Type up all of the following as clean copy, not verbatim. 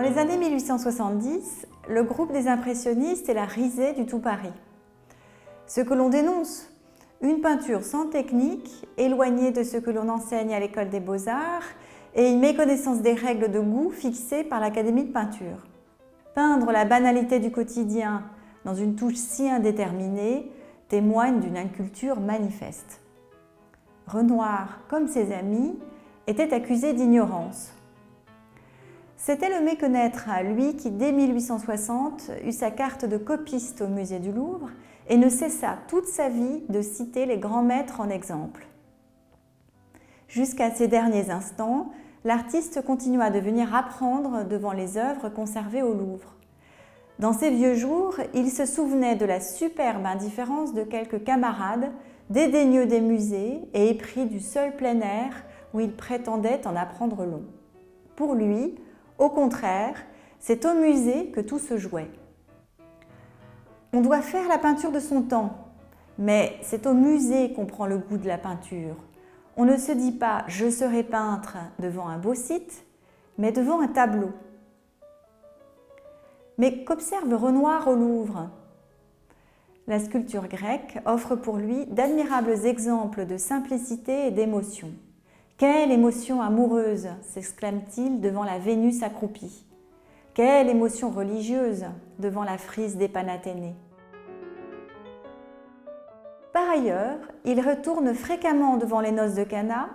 les années 1870, le groupe des impressionnistes est la risée du tout Paris. Ce que l'on dénonce, une peinture sans technique, éloignée de ce que l'on enseigne à l'école des beaux-arts et une méconnaissance des règles de goût fixées par l'Académie de peinture. Peindre la banalité du quotidien dans une touche si indéterminée témoigne d'une inculture manifeste. Renoir, comme ses amis, était accusé d'ignorance. C'était le méconnaître à lui qui, dès 1860, eut sa carte de copiste au musée du Louvre et ne cessa toute sa vie de citer les grands maîtres en exemple. Jusqu'à ces derniers instants, l'artiste continua de venir apprendre devant les œuvres conservées au Louvre. Dans ses vieux jours, il se souvenait de la superbe indifférence de quelques camarades, dédaigneux des musées et épris du seul plein air où il prétendait en apprendre long. Pour lui, au contraire, c'est au musée que tout se jouait. On doit faire la peinture de son temps, mais c'est au musée qu'on prend le goût de la peinture. On ne se dit pas « je serai peintre » devant un beau site, mais devant un tableau. Mais qu'observe Renoir au Louvre? La sculpture grecque offre pour lui d'admirables exemples de simplicité et d'émotion. Quelle émotion amoureuse, s'exclame-t-il devant la Vénus accroupie. Quelle émotion religieuse devant la frise des Panathénées. Par ailleurs, il retourne fréquemment devant les noces de Cana,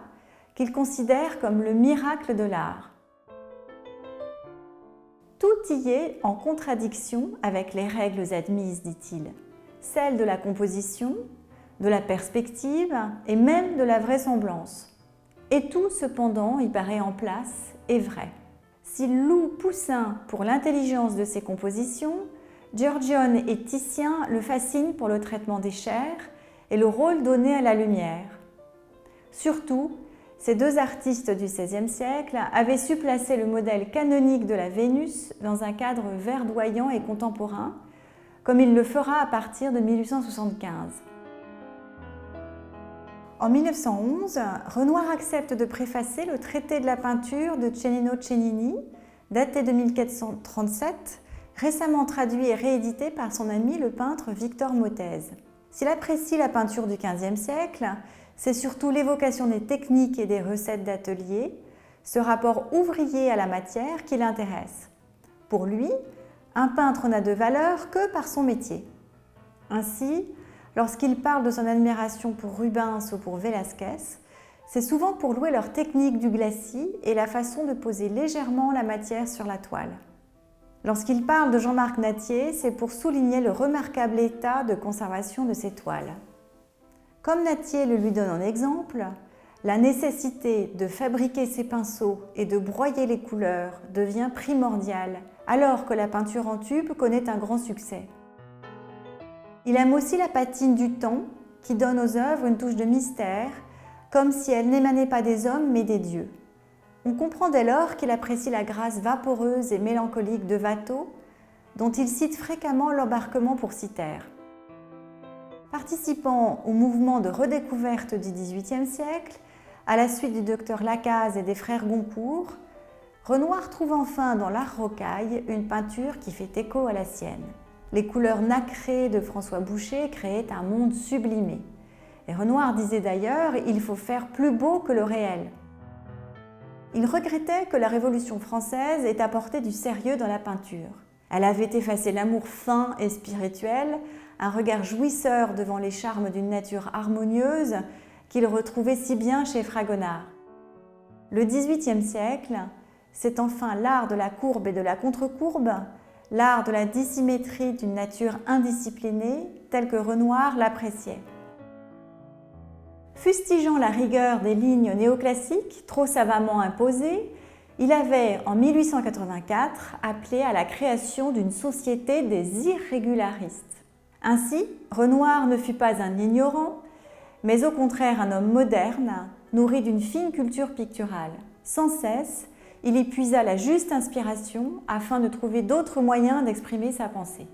qu'il considère comme le miracle de l'art. Tout y est en contradiction avec les règles admises, dit-il, celles de la composition, de la perspective et même de la vraisemblance. Et tout, cependant, y paraît en place et vrai. S'il loue Poussin pour l'intelligence de ses compositions, Giorgione et Titien le fascinent pour le traitement des chairs et le rôle donné à la lumière. Surtout, ces deux artistes du XVIe siècle avaient su placer le modèle canonique de la Vénus dans un cadre verdoyant et contemporain, comme il le fera à partir de 1875. En 1911, Renoir accepte de préfacer le traité de la peinture de Cennino Cennini, daté de 1437, récemment traduit et réédité par son ami le peintre Victor Motez. S'il apprécie la peinture du XVe siècle, c'est surtout l'évocation des techniques et des recettes d'atelier, ce rapport ouvrier à la matière qui l'intéresse. Pour lui, un peintre n'a de valeur que par son métier. Ainsi, lorsqu'il parle de son admiration pour Rubens ou pour Velázquez, c'est souvent pour louer leur technique du glacis et la façon de poser légèrement la matière sur la toile. Lorsqu'il parle de Jean-Marc Nattier, c'est pour souligner le remarquable état de conservation de ses toiles. Comme Nattier le lui donne en exemple, la nécessité de fabriquer ses pinceaux et de broyer les couleurs devient primordiale, alors que la peinture en tube connaît un grand succès. Il aime aussi la patine du temps, qui donne aux œuvres une touche de mystère, comme si elles n'émanaient pas des hommes mais des dieux. On comprend dès lors qu'il apprécie la grâce vaporeuse et mélancolique de Watteau, dont il cite fréquemment l'embarquement pour Cythère. Participant au mouvement de redécouverte du XVIIIe siècle, à la suite du docteur Lacaze et des frères Goncourt, Renoir trouve enfin dans l'art rocaille une peinture qui fait écho à la sienne. Les couleurs nacrées de François Boucher créaient un monde sublimé. Et Renoir disait d'ailleurs « il faut faire plus beau que le réel ». Il regrettait que la Révolution française ait apporté du sérieux dans la peinture. Elle avait effacé l'amour fin et spirituel, un regard jouisseur devant les charmes d'une nature harmonieuse qu'il retrouvait si bien chez Fragonard. Le XVIIIe siècle, c'est enfin l'art de la courbe et de la contre-courbe, l'art de la dissymétrie d'une nature indisciplinée, telle que Renoir l'appréciait. Fustigeant la rigueur des lignes néoclassiques, trop savamment imposées, il avait, en 1884, appelé à la création d'une société des irrégularistes. Ainsi, Renoir ne fut pas un ignorant, mais au contraire un homme moderne, nourri d'une fine culture picturale. Sans cesse, il y puisa la juste inspiration afin de trouver d'autres moyens d'exprimer sa pensée.